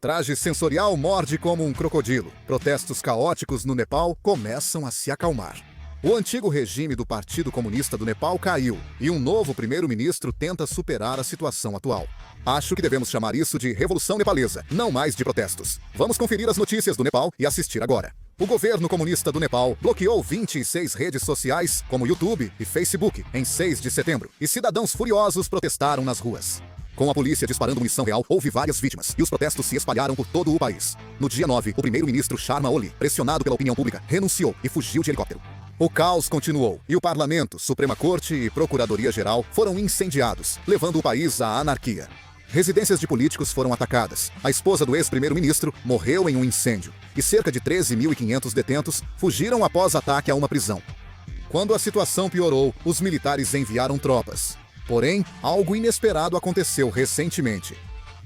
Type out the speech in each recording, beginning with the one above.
Traje sensorial morde como um crocodilo. Protestos caóticos no Nepal começam a se acalmar. O antigo regime do Partido Comunista do Nepal caiu e um novo primeiro-ministro tenta superar a situação atual. Acho que devemos chamar isso de Revolução Nepalesa, não mais de protestos. Vamos conferir as notícias do Nepal e assistir agora. O governo comunista do Nepal bloqueou 26 redes sociais, como YouTube e Facebook, em 6 de setembro, e cidadãos furiosos protestaram nas ruas. Com a polícia disparando munição real, houve várias vítimas, e os protestos se espalharam por todo o país. No dia 9, o primeiro-ministro Sharma Oli, pressionado pela opinião pública, renunciou e fugiu de helicóptero. O caos continuou, e o Parlamento, Suprema Corte e Procuradoria-Geral foram incendiados, levando o país à anarquia. Residências de políticos foram atacadas. A esposa do ex-primeiro-ministro morreu em um incêndio, e cerca de 13.500 detentos fugiram após ataque a uma prisão. Quando a situação piorou, os militares enviaram tropas. Porém, algo inesperado aconteceu recentemente.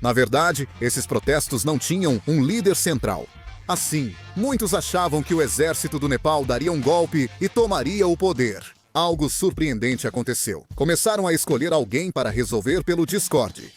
Na verdade, esses protestos não tinham um líder central. Assim, muitos achavam que o exército do Nepal daria um golpe e tomaria o poder. Algo surpreendente aconteceu. Começaram a escolher alguém para resolver pelo Discord.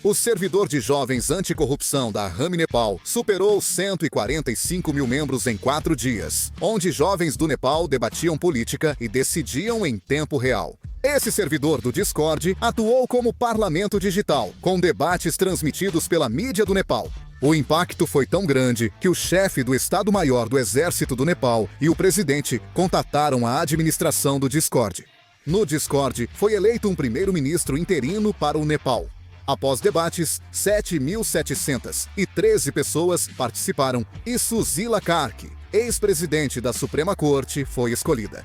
O servidor de jovens anticorrupção da Rami Nepal superou 145 mil membros em 4 dias, onde jovens do Nepal debatiam política e decidiam em tempo real. Esse servidor do Discord atuou como parlamento digital, com debates transmitidos pela mídia do Nepal. O impacto foi tão grande que o chefe do Estado-Maior do Exército do Nepal e o presidente contataram a administração do Discord. No Discord, foi eleito um primeiro-ministro interino para o Nepal. Após debates, 7.713 pessoas participaram e Susila Karki, ex-presidente da Suprema Corte, foi escolhida.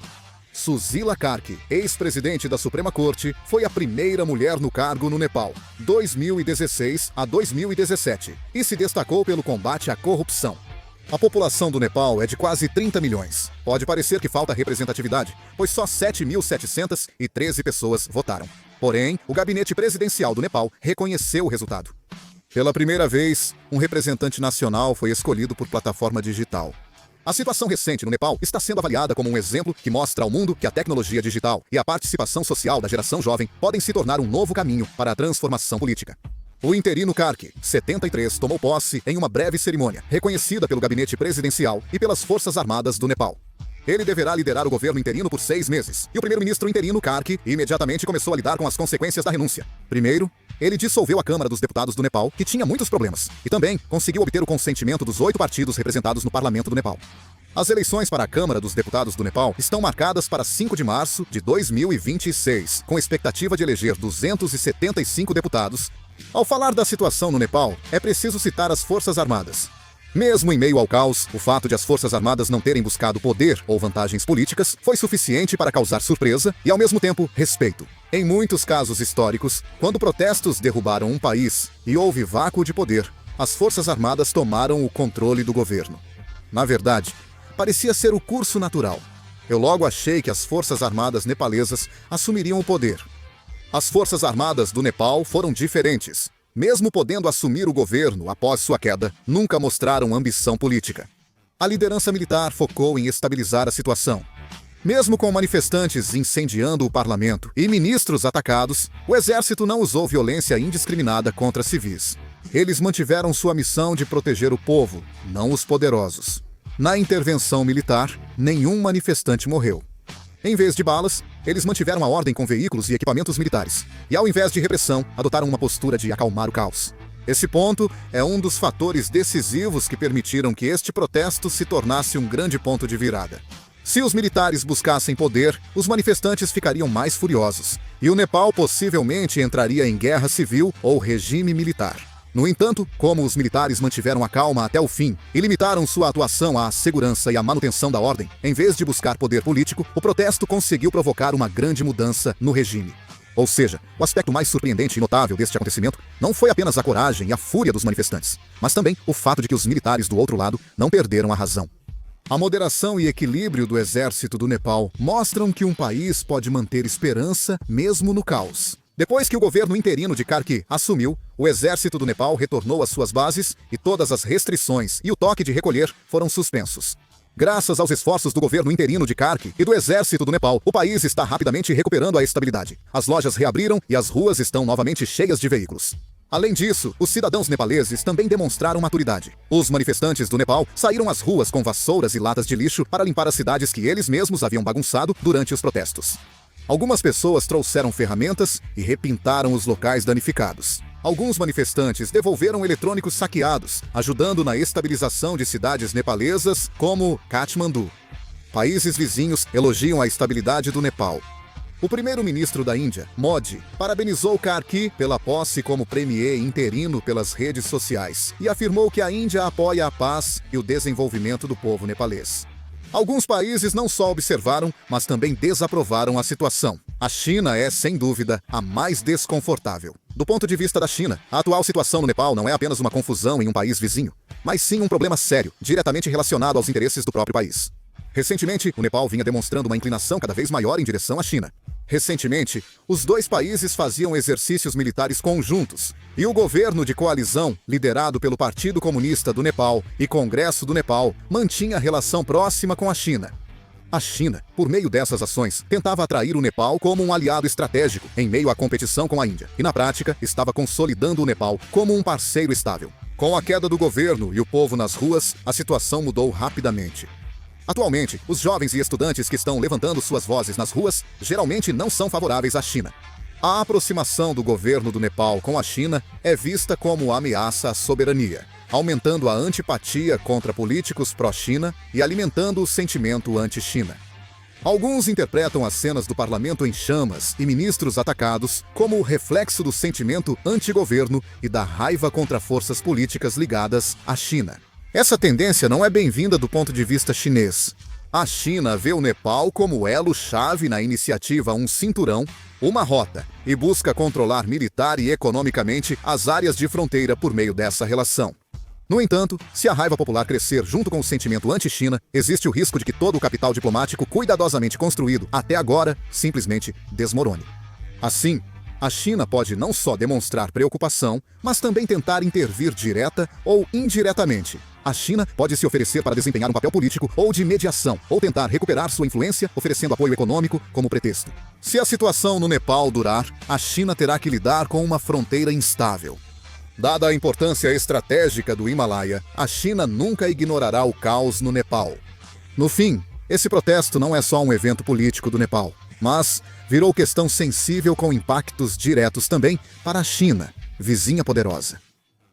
Susila Karki, ex-presidente da Suprema Corte, foi a primeira mulher no cargo no Nepal, 2016 a 2017, e se destacou pelo combate à corrupção. A população do Nepal é de quase 30 milhões. Pode parecer que falta representatividade, pois só 7.713 pessoas votaram. Porém, o gabinete presidencial do Nepal reconheceu o resultado. Pela primeira vez, um representante nacional foi escolhido por plataforma digital. A situação recente no Nepal está sendo avaliada como um exemplo que mostra ao mundo que a tecnologia digital e a participação social da geração jovem podem se tornar um novo caminho para a transformação política. O interino Karki, 73, tomou posse em uma breve cerimônia, reconhecida pelo gabinete presidencial e pelas Forças Armadas do Nepal. Ele deverá liderar o governo interino por 6 meses, e o primeiro-ministro interino Karki imediatamente começou a lidar com as consequências da renúncia. Primeiro, ele dissolveu a Câmara dos Deputados do Nepal, que tinha muitos problemas, e também conseguiu obter o consentimento dos 8 partidos representados no Parlamento do Nepal. As eleições para a Câmara dos Deputados do Nepal estão marcadas para 5 de março de 2026, com expectativa de eleger 275 deputados. Ao falar da situação no Nepal, é preciso citar as Forças Armadas. Mesmo em meio ao caos, o fato de as Forças Armadas não terem buscado poder ou vantagens políticas foi suficiente para causar surpresa e, ao mesmo tempo, respeito. Em muitos casos históricos, quando protestos derrubaram um país e houve vácuo de poder, as Forças Armadas tomaram o controle do governo. Na verdade, parecia ser o curso natural. Eu logo achei que as Forças Armadas nepalesas assumiriam o poder. As Forças Armadas do Nepal foram diferentes. Mesmo podendo assumir o governo após sua queda, nunca mostraram ambição política. A liderança militar focou em estabilizar a situação. Mesmo com manifestantes incendiando o parlamento e ministros atacados, o exército não usou violência indiscriminada contra civis. Eles mantiveram sua missão de proteger o povo, não os poderosos. Na intervenção militar, nenhum manifestante morreu. Em vez de balas, eles mantiveram a ordem com veículos e equipamentos militares. E ao invés de repressão, adotaram uma postura de acalmar o caos. Esse ponto é um dos fatores decisivos que permitiram que este protesto se tornasse um grande ponto de virada. Se os militares buscassem poder, os manifestantes ficariam mais furiosos, e o Nepal possivelmente entraria em guerra civil ou regime militar. No entanto, como os militares mantiveram a calma até o fim e limitaram sua atuação à segurança e à manutenção da ordem, em vez de buscar poder político, o protesto conseguiu provocar uma grande mudança no regime. Ou seja, o aspecto mais surpreendente e notável deste acontecimento não foi apenas a coragem e a fúria dos manifestantes, mas também o fato de que os militares do outro lado não perderam a razão. A moderação e equilíbrio do exército do Nepal mostram que um país pode manter esperança mesmo no caos. Depois que o governo interino de Karki assumiu, o exército do Nepal retornou às suas bases e todas as restrições e o toque de recolher foram suspensos. Graças aos esforços do governo interino de Karki e do exército do Nepal, o país está rapidamente recuperando a estabilidade. As lojas reabriram e as ruas estão novamente cheias de veículos. Além disso, os cidadãos nepaleses também demonstraram maturidade. Os manifestantes do Nepal saíram às ruas com vassouras e latas de lixo para limpar as cidades que eles mesmos haviam bagunçado durante os protestos. Algumas pessoas trouxeram ferramentas e repintaram os locais danificados. Alguns manifestantes devolveram eletrônicos saqueados, ajudando na estabilização de cidades nepalesas como Katmandu. Países vizinhos elogiam a estabilidade do Nepal. O primeiro-ministro da Índia, Modi, parabenizou Karki pela posse como premier interino pelas redes sociais e afirmou que a Índia apoia a paz e o desenvolvimento do povo nepalês. Alguns países não só observaram, mas também desaprovaram a situação. A China é, sem dúvida, a mais desconfortável. Do ponto de vista da China, a atual situação no Nepal não é apenas uma confusão em um país vizinho, mas sim um problema sério, diretamente relacionado aos interesses do próprio país. Recentemente, o Nepal vinha demonstrando uma inclinação cada vez maior em direção à China. Recentemente, os dois países faziam exercícios militares conjuntos, e o governo de coalizão, liderado pelo Partido Comunista do Nepal e Congresso do Nepal, mantinha relação próxima com a China. A China, por meio dessas ações, tentava atrair o Nepal como um aliado estratégico em meio à competição com a Índia, e na prática, estava consolidando o Nepal como um parceiro estável. Com a queda do governo e o povo nas ruas, a situação mudou rapidamente. Atualmente, os jovens e estudantes que estão levantando suas vozes nas ruas geralmente não são favoráveis à China. A aproximação do governo do Nepal com a China é vista como ameaça à soberania, aumentando a antipatia contra políticos pró-China e alimentando o sentimento anti-China. Alguns interpretam as cenas do parlamento em chamas e ministros atacados como o reflexo do sentimento anti-governo e da raiva contra forças políticas ligadas à China. Essa tendência não é bem-vinda do ponto de vista chinês. A China vê o Nepal como elo-chave na iniciativa Um Cinturão, uma rota, e busca controlar militar e economicamente as áreas de fronteira por meio dessa relação. No entanto, se a raiva popular crescer junto com o sentimento anti-China, existe o risco de que todo o capital diplomático cuidadosamente construído até agora simplesmente desmorone. Assim, a China pode não só demonstrar preocupação, mas também tentar intervir direta ou indiretamente. A China pode se oferecer para desempenhar um papel político ou de mediação, ou tentar recuperar sua influência oferecendo apoio econômico como pretexto. Se a situação no Nepal durar, a China terá que lidar com uma fronteira instável. Dada a importância estratégica do Himalaia, a China nunca ignorará o caos no Nepal. No fim, esse protesto não é só um evento político do Nepal, mas virou questão sensível com impactos diretos também para a China, vizinha poderosa.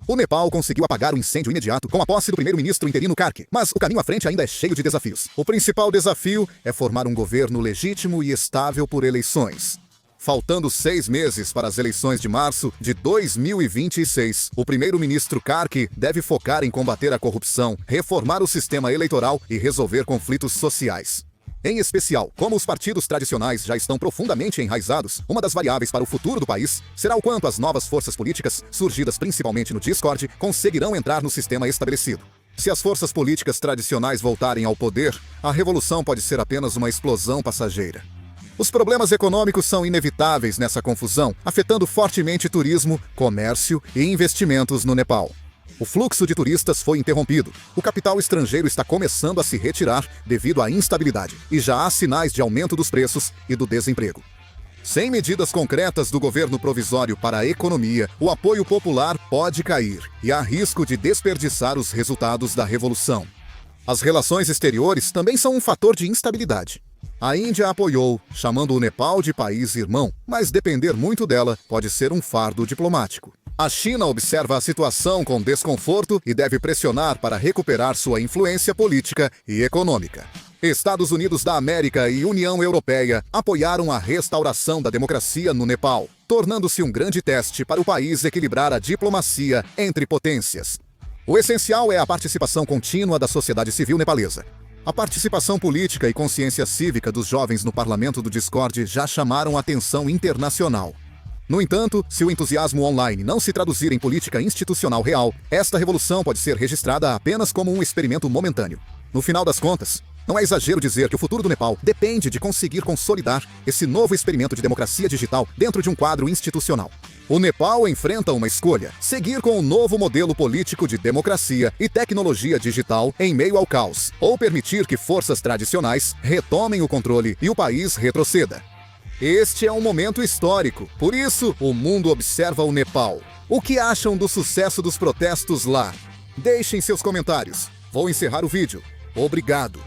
O Nepal conseguiu apagar o incêndio imediato com a posse do primeiro-ministro interino Karki, mas o caminho à frente ainda é cheio de desafios. O principal desafio é formar um governo legítimo e estável por eleições. Faltando 6 meses para as eleições de março de 2026, o primeiro-ministro Karki deve focar em combater a corrupção, reformar o sistema eleitoral e resolver conflitos sociais. Em especial, como os partidos tradicionais já estão profundamente enraizados, uma das variáveis para o futuro do país será o quanto as novas forças políticas, surgidas principalmente no Discord, conseguirão entrar no sistema estabelecido. Se as forças políticas tradicionais voltarem ao poder, a revolução pode ser apenas uma explosão passageira. Os problemas econômicos são inevitáveis nessa confusão, afetando fortemente turismo, comércio e investimentos no Nepal. O fluxo de turistas foi interrompido. O capital estrangeiro está começando a se retirar devido à instabilidade, e já há sinais de aumento dos preços e do desemprego. Sem medidas concretas do governo provisório para a economia, o apoio popular pode cair, e há risco de desperdiçar os resultados da revolução. As relações exteriores também são um fator de instabilidade. A Índia apoiou, chamando o Nepal de país irmão, mas depender muito dela pode ser um fardo diplomático. A China observa a situação com desconforto e deve pressionar para recuperar sua influência política e econômica. Estados Unidos da América e União Europeia apoiaram a restauração da democracia no Nepal, tornando-se um grande teste para o país equilibrar a diplomacia entre potências. O essencial é a participação contínua da sociedade civil nepalesa. A participação política e consciência cívica dos jovens no parlamento do Discord já chamaram a atenção internacional. No entanto, se o entusiasmo online não se traduzir em política institucional real, esta revolução pode ser registrada apenas como um experimento momentâneo. No final das contas, não é exagero dizer que o futuro do Nepal depende de conseguir consolidar esse novo experimento de democracia digital dentro de um quadro institucional. O Nepal enfrenta uma escolha: seguir com o novo modelo político de democracia e tecnologia digital em meio ao caos, ou permitir que forças tradicionais retomem o controle e o país retroceda. Este é um momento histórico, por isso o mundo observa o Nepal. O que acham do sucesso dos protestos lá? Deixem seus comentários. Vou encerrar o vídeo. Obrigado.